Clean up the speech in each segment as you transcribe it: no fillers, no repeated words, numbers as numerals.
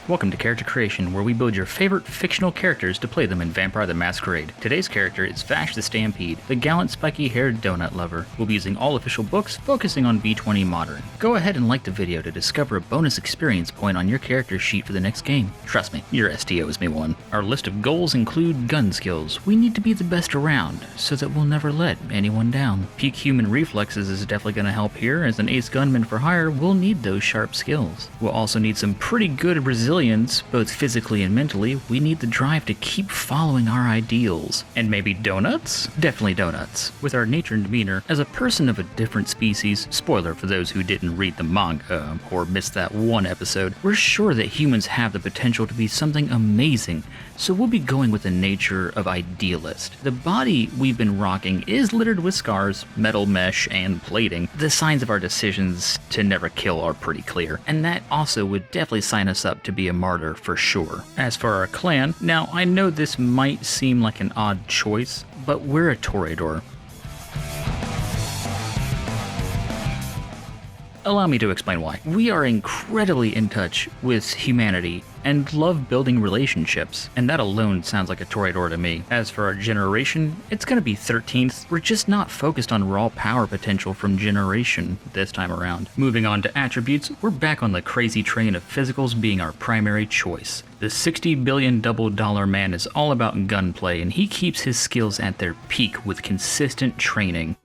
Welcome to Character Creation, where we build your favorite fictional characters to play them in Vampire the Masquerade. Today's character is Vash the Stampede, the gallant spiky-haired donut lover. We'll be using all official books, focusing on V20 Modern. Go ahead and like the video to discover a bonus experience point on your character sheet for the next game. Trust me, your STO is me one. Our list of goals include gun skills. We need to be the best around, so that we'll never let anyone down. Peak human reflexes is definitely going to help here. As an ace gunman for hire, we'll need those sharp skills. We'll also need some pretty good resilience, both physically and mentally. We need the drive to keep following our ideals. And maybe donuts? Definitely donuts. With our nature and demeanor, as a person of a different species, spoiler for those who didn't read the manga or missed that one episode, we're sure that humans have the potential to be something amazing, so we'll be going with the nature of idealist. The body we've been rocking is littered with scars, metal mesh, and plating. The signs of our decisions to never kill are pretty clear, and that also would definitely sign us up to be a martyr for sure. As for our clan, now I know this might seem like an odd choice, but we're a Toreador. Allow me to explain why. We are incredibly in touch with humanity and love building relationships, and that alone sounds like a Toreador to me. As for our generation, it's gonna be 13th. We're just not focused on raw power potential from generation this time around. Moving on to attributes, we're back on the crazy train of physicals being our primary choice. The 60 billion double dollar man is all about gunplay, and he keeps his skills at their peak with consistent training.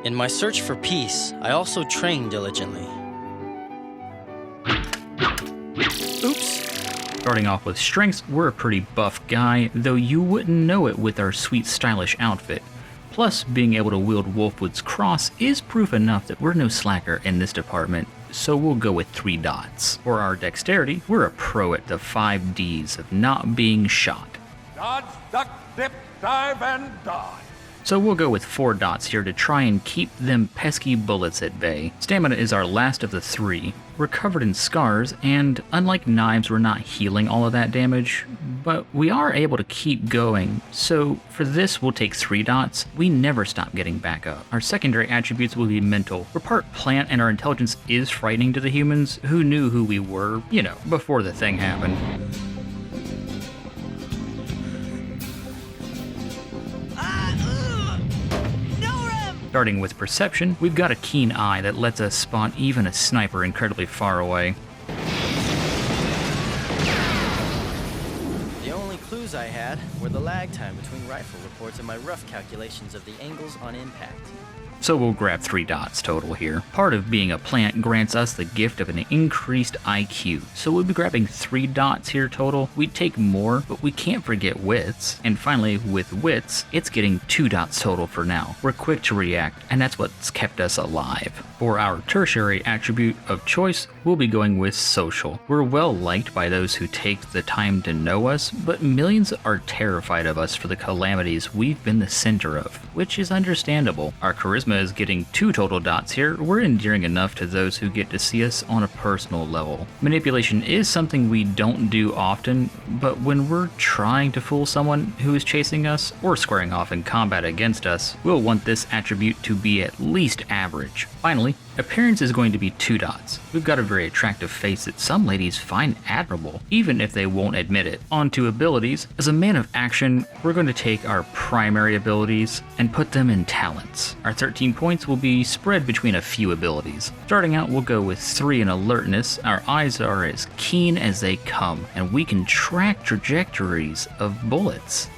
In my search for peace, I also train diligently. Oops. Starting off with strengths, we're a pretty buff guy, though you wouldn't know it with our sweet stylish outfit. Plus, being able to wield Wolfwood's cross is proof enough that we're no slacker in this department, so we'll go with 3 dots. For our dexterity, we're a pro at the 5 Ds of not being shot. Dodge, duck, dip, dive, and dodge. So we'll go with 4 dots here to try and keep them pesky bullets at bay. Stamina is our last of the 3. We're covered in scars, and unlike knives, we're not healing all of that damage, but we are able to keep going. So for this, we'll take 3 dots. We never stop getting back up. Our secondary attributes will be mental. We're part plant, and our intelligence is frightening to the humans who knew who we were, before the thing happened. Starting with perception, we've got a keen eye that lets us spot even a sniper incredibly far away. The only clues I had were the lag time between rifle reports and my rough calculations of the angles on impact. So we'll grab 3 dots total here. Part of being a plant grants us the gift of an increased IQ, so we'll be grabbing 3 dots here total. We'd take more, but we can't forget wits. And finally, with wits, it's getting 2 dots total for now. We're quick to react, and that's what's kept us alive. For our tertiary attribute of choice, we'll be going with social. We're well liked by those who take the time to know us, but millions are terrified of us for the calamities we've been the center of, which is understandable. Our charisma is getting 2 total dots here. We're endearing enough to those who get to see us on a personal level. Manipulation is something we don't do often, but when we're trying to fool someone who is chasing us or squaring off in combat against us, we'll want this attribute to be at least average. Finally, appearance is going to be 2 dots. We've got a very attractive face that some ladies find admirable, even if they won't admit it. On to abilities. As a man of action, we're going to take our primary abilities and put them in talents. Our 13 points will be spread between a few abilities. Starting out, we'll go with 3 in alertness. Our eyes are as keen as they come, and we can track trajectories of bullets.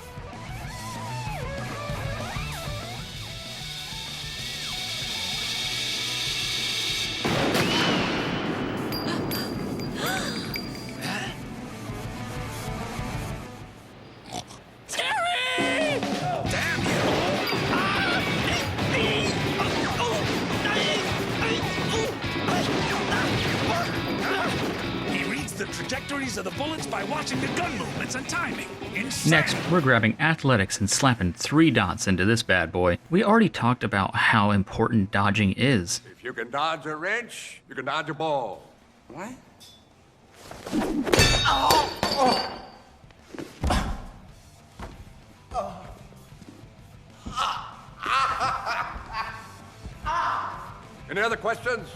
Trajectories of the bullets by watching the gun movements and timing. Insane. Next, we're grabbing athletics and slapping 3 dots into this bad boy. We already talked about how important dodging is. If you can dodge a wrench, you can dodge a ball. What? Any other questions?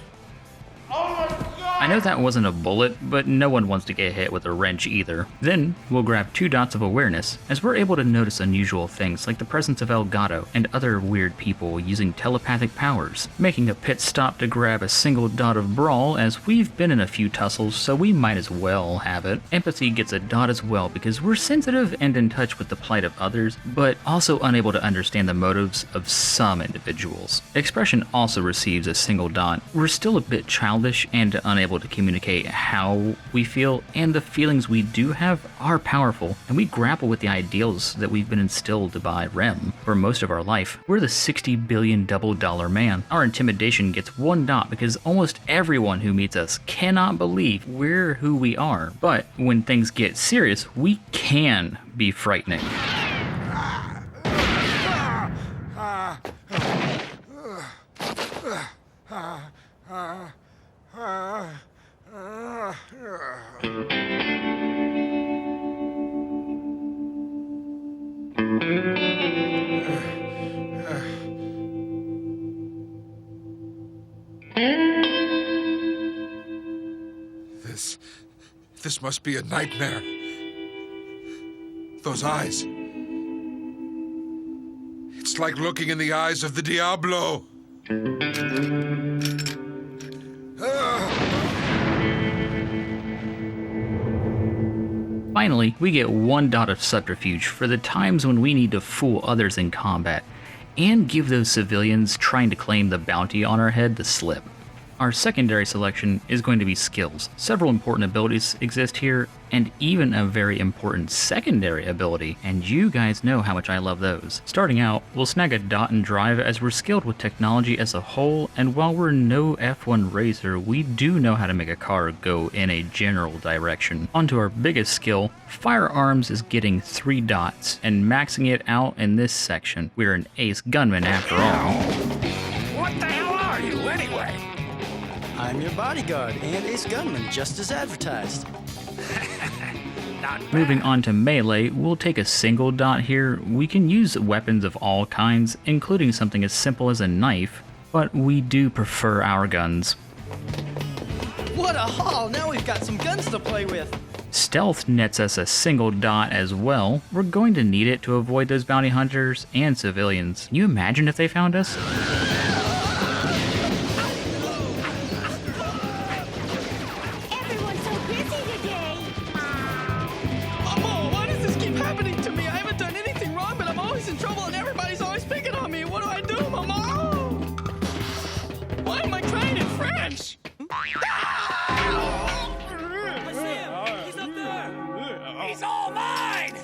I know that wasn't a bullet, but no one wants to get hit with a wrench either. Then, we'll grab 2 dots of awareness, as we're able to notice unusual things like the presence of Elgato and other weird people using telepathic powers, making a pit stop to grab a single dot of brawl, as we've been in a few tussles, so we might as well have it. Empathy gets a dot as well because we're sensitive and in touch with the plight of others, but also unable to understand the motives of some individuals. Expression also receives a single dot. We're still a bit childish and unable to communicate how we feel, and the feelings we do have are powerful, and we grapple with the ideals that we've been instilled by Rem for most of our life. We're the 60 billion double dollar man. Our intimidation gets 1 dot because almost everyone who meets us cannot believe we're who we are. But when things get serious, we can be frightening. This must be a nightmare. Those eyes. It's like looking in the eyes of the Diablo. Finally, we get 1 dot of subterfuge for the times when we need to fool others in combat, and give those civilians trying to claim the bounty on our head the slip. Our secondary selection is going to be skills. Several important abilities exist here, and even a very important secondary ability, and you guys know how much I love those. Starting out, we'll snag a dot in drive as we're skilled with technology as a whole, and while we're no F1 racer, we do know how to make a car go in a general direction. Onto our biggest skill, firearms is getting 3 dots, and maxing it out in this section. We're an ace gunman after all. What the hell are you, anyway? I'm your bodyguard and ace gunman, just as advertised. Not bad. Moving on to melee, we'll take a single dot here. We can use weapons of all kinds, including something as simple as a knife, but we do prefer our guns. What a haul! Now we've got some guns to play with. Stealth nets us a single dot as well. We're going to need it to avoid those bounty hunters and civilians. Can you imagine if they found us? Everyone's so busy today. Oh, why does this keep happening to me? I haven't done anything wrong, but I'm always in trouble and everybody's always picking on me. What do I do, Mama? Why am I crying in French? He's up there! He's all mine!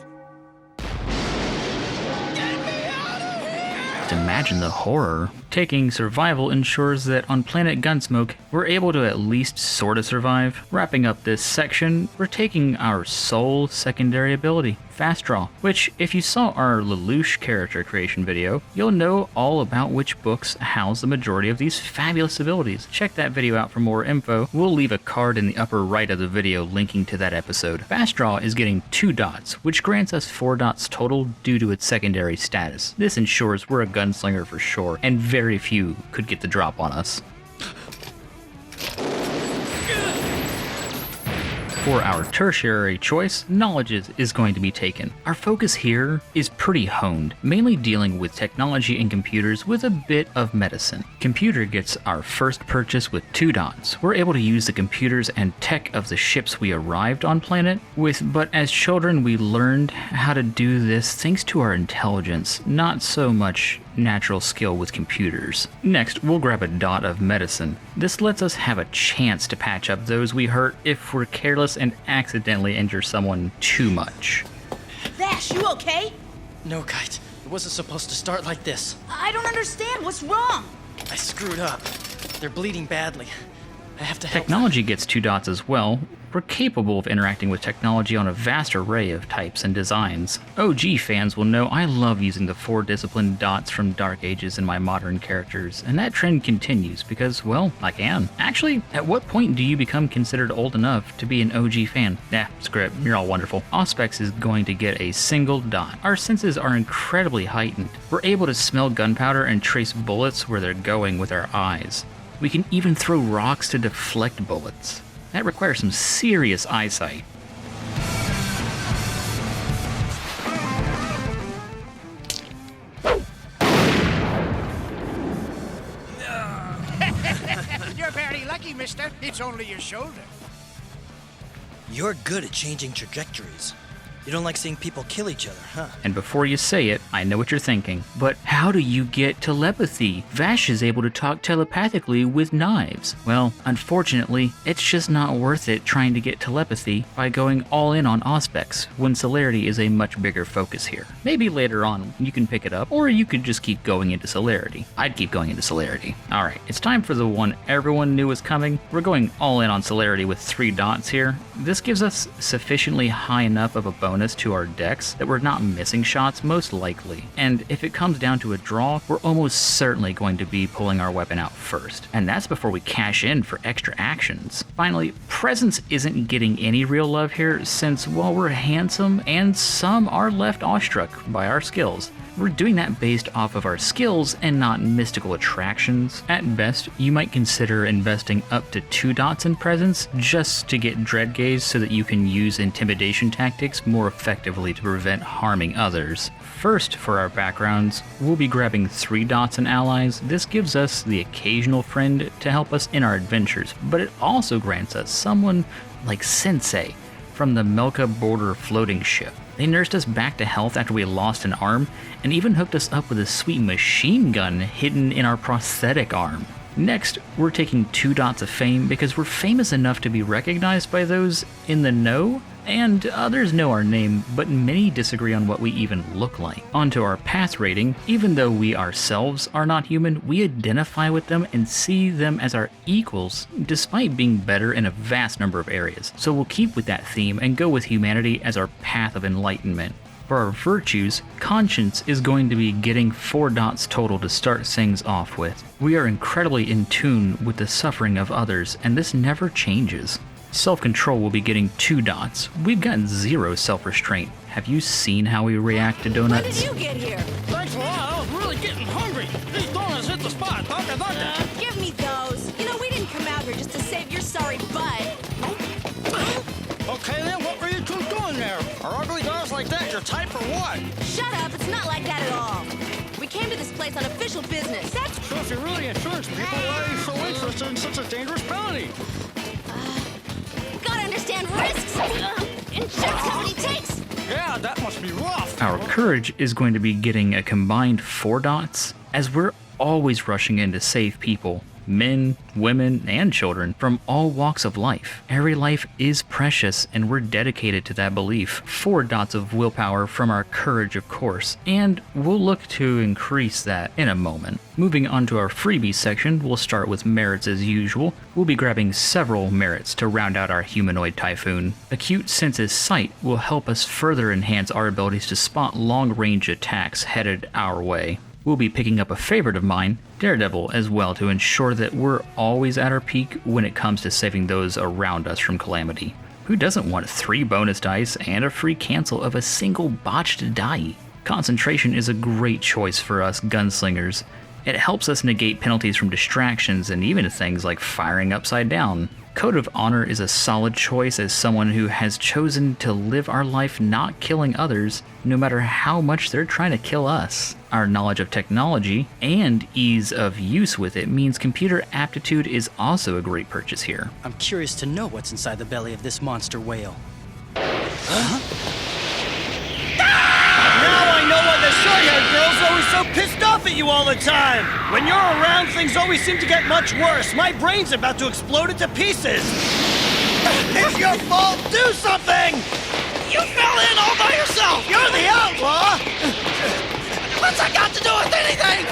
Get me out of here! Imagine the horror. Taking survival ensures that on Planet Gunsmoke, we're able to at least sorta survive. Wrapping up this section, we're taking our sole secondary ability, Fast Draw, which if you saw our Lelouch character creation video, you'll know all about which books house the majority of these fabulous abilities. Check that video out for more info. We'll leave a card in the upper right of the video linking to that episode. Fast Draw is getting 2 dots, which grants us 4 dots total due to its secondary status. This ensures we're a gunslinger for sure, and very few could get the drop on us. For our tertiary choice, knowledge is going to be taken. Our focus here is pretty honed, mainly dealing with technology and computers with a bit of medicine. Computer gets our first purchase with 2 dots. We're able to use the computers and tech of the ships we arrived on planet with, but as children we learned how to do this thanks to our intelligence, not so much natural skill with computers. Next, we'll grab a dot of medicine. This lets us have a chance to patch up those we hurt if we're careless and accidentally injure someone too much. Vash, you okay? No, Kite. It wasn't supposed to start like this. I don't understand. What's wrong? I screwed up. They're bleeding badly. I have to help them. Technology gets 2 dots as well. We're capable of interacting with technology on a vast array of types and designs. OG fans will know I love using the 4 disciplined dots from Dark Ages in my modern characters, and that trend continues because, well, I can. Actually, at what point do you become considered old enough to be an OG fan? Screw it, you're all wonderful. Auspex is going to get a single dot. Our senses are incredibly heightened. We're able to smell gunpowder and trace bullets where they're going with our eyes. We can even throw rocks to deflect bullets. That requires some serious eyesight. You're very lucky, mister. It's only your shoulder. You're good at changing trajectories. You don't like seeing people kill each other, huh? And before you say it, I know what you're thinking, but how do you get telepathy? Vash is able to talk telepathically with knives. Well, unfortunately, it's just not worth it trying to get telepathy by going all in on Auspex, when celerity is a much bigger focus here. Maybe later on you can pick it up, or you could just keep going into celerity. I'd keep going into celerity. Alright, it's time for the one everyone knew was coming. We're going all in on celerity with 3 dots here. This gives us sufficiently high enough of a bonus to our decks that we're not missing shots most likely. And if it comes down to a draw, we're almost certainly going to be pulling our weapon out first. And that's before we cash in for extra actions. Finally, presence isn't getting any real love here since while we're handsome and some are left awestruck by our skills, we're doing that based off of our skills and not mystical attractions. At best, you might consider investing up to 2 dots in presence just to get dread gaze so that you can use intimidation tactics more effectively to prevent harming others. First, for our backgrounds, we'll be grabbing 3 dots in allies. This gives us the occasional friend to help us in our adventures, but it also grants us someone like Sensei from the Melka border floating ship. They nursed us back to health after we lost an arm, and even hooked us up with a sweet machine gun hidden in our prosthetic arm. Next, we're taking 2 dots of fame because we're famous enough to be recognized by those in the know, and others know our name, but many disagree on what we even look like. Onto our path rating, even though we ourselves are not human, we identify with them and see them as our equals, despite being better in a vast number of areas. So we'll keep with that theme and go with humanity as our path of enlightenment. For our virtues, conscience is going to be getting 4 dots total to start things off with. We are incredibly in tune with the suffering of others, and this never changes. Self-control will be getting 2 dots. We've got 0 self-restraint. Have you seen how we react to donuts? When did you get here? Thanks a lot. I was really getting hungry. These donuts hit the spot. Doctor. Give me those. You know, we didn't come out here just to save your sorry butt. Okay, then what were you two doing there? Are ugly dolls like that your type or what? Shut up. It's not like that at all. We came to this place on official business. That's... So if you're really insurance people, why are you so interested in such a dangerous bounty? Gotta understand risks. Insurance company takes. Yeah, that must be rough. Our courage is going to be getting a combined 4 dots, as we're always rushing in to save people. Men, women, and children from all walks of life. Every life is precious, and we're dedicated to that belief. 4 dots of willpower from our courage, of course, and we'll look to increase that in a moment. Moving on to our freebies section, we'll start with merits as usual. We'll be grabbing several merits to round out our humanoid typhoon. Acute senses sight will help us further enhance our abilities to spot long-range attacks headed our way. We'll be picking up a favorite of mine, Daredevil, as well to ensure that we're always at our peak when it comes to saving those around us from calamity. Who doesn't want 3 bonus dice and a free cancel of a single botched die? Concentration is a great choice for us gunslingers. It helps us negate penalties from distractions and even things like firing upside down. Code of Honor is a solid choice as someone who has chosen to live our life not killing others, no matter how much they're trying to kill us. Our knowledge of technology and ease of use with it means computer aptitude is also a great purchase here. I'm curious to know what's inside the belly of this monster whale. Now I know why the short-haired girl's always so pissed off at you all the time. When you're around, things always seem to get much worse. My brain's about to explode into pieces. It's your fault. Do something. You fell in all by yourself. You're the outlaw. What's that got to do with anything?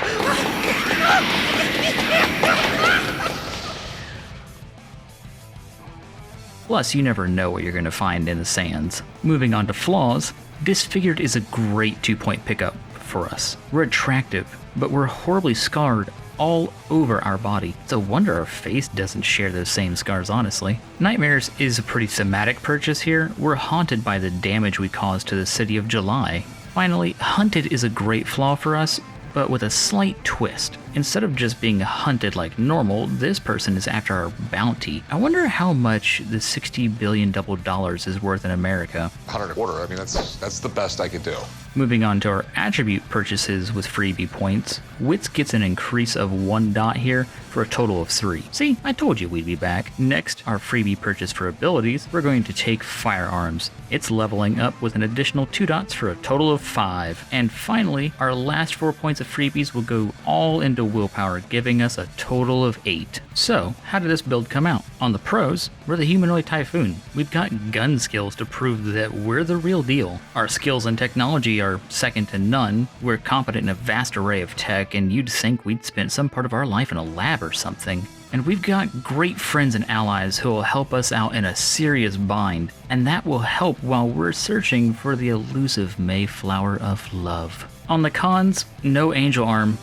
Plus, you never know what you're going to find in the sands. Moving on to flaws, Disfigured is a great 2-point pickup for us. We're attractive, but we're horribly scarred all over our body. It's a wonder our face doesn't share those same scars, honestly. Nightmares is a pretty thematic purchase here. We're haunted by the damage we caused to the city of July. Finally, Hunted is a great flaw for us, but with a slight twist. instead of just being hunted like normal, this person is after our bounty. I wonder how much the $60 billion double dollars is worth in America. 100 a quarter. I mean, that's the best I could do. Moving on to our attribute purchases with freebie points, Wits gets an increase of 1 dot here for a total of 3. See, I told you we'd be back. Next, our freebie purchase for abilities, we're going to take Firearms. It's leveling up with an additional 2 dots for a total of 5. And finally, our last 4 points of freebies will go all into willpower, giving us a total of 8. So, how did this build come out? On the pros, we're the Humanoid Typhoon. We've got gun skills to prove that we're the real deal. Our skills and technology are second to none. We're competent in a vast array of tech, and you'd think we'd spent some part of our life in a lab or something. And we've got great friends and allies who will help us out in a serious bind, and that will help while we're searching for the elusive Mayflower of Love. On the cons, no angel arm.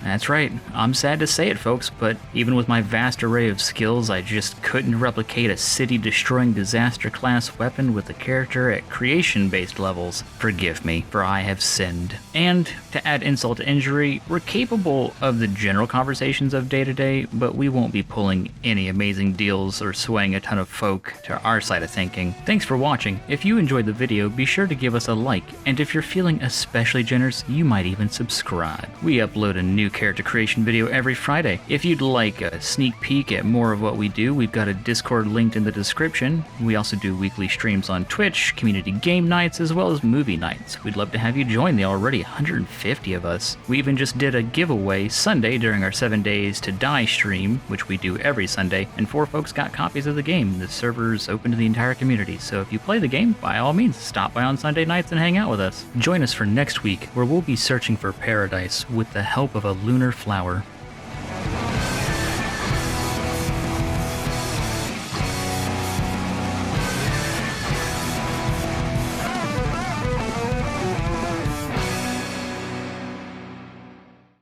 That's right, I'm sad to say it, folks, but even with my vast array of skills, I just couldn't replicate a city-destroying disaster-class weapon with a character at creation-based levels. Forgive me, for I have sinned. And, to add insult to injury, we're capable of the general conversations of day-to-day, but we won't be pulling any amazing deals or swaying a ton of folk to our side of thinking. Thanks for watching. If you enjoyed the video, be sure to give us a like, and if you're feeling especially generous, you might even subscribe. We upload a new character creation video every Friday. If you'd like a sneak peek at more of what we do, we've got a Discord linked in the description. We also do weekly streams on Twitch, community game nights, as well as movie nights. We'd love to have you join the already 150 of us. We even just did a giveaway Sunday during our 7 Days to Die stream, which we do every Sunday, and 4 folks got copies of the game. The server's open to the entire community, so if you play the game, by all means, stop by on Sunday nights and hang out with us. Join us for next week, where we'll be searching for paradise with the help of a lunar flower.